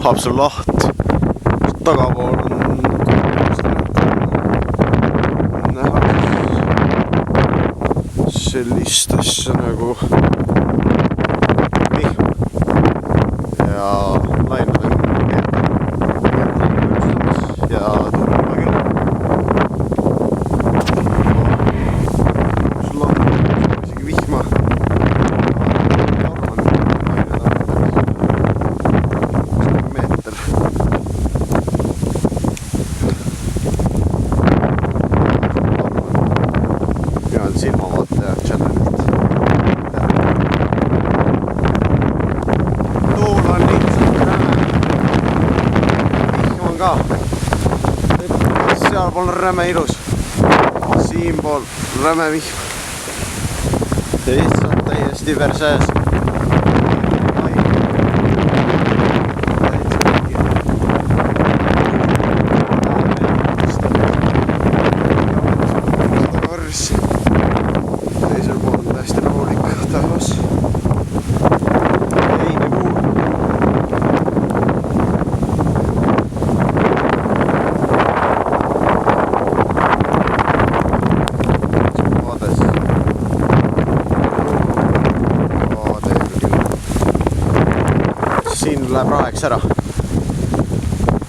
Haapsalu laht, tagapool on näha sellist asja nagu vihm ja lained on ja turba küll. Sul on isegi vihma. Silmavaataja channelilt. Tuul on lihtsalt räme. Vihm on ka. Sealpool on räme ilus. Siinpool räme vihm. Lihtsalt täiesti versees. Teisel pool on täiesti rahulik taevas. Heine kuu. Vaades. Vaade küll. Siin läheb raeks ära.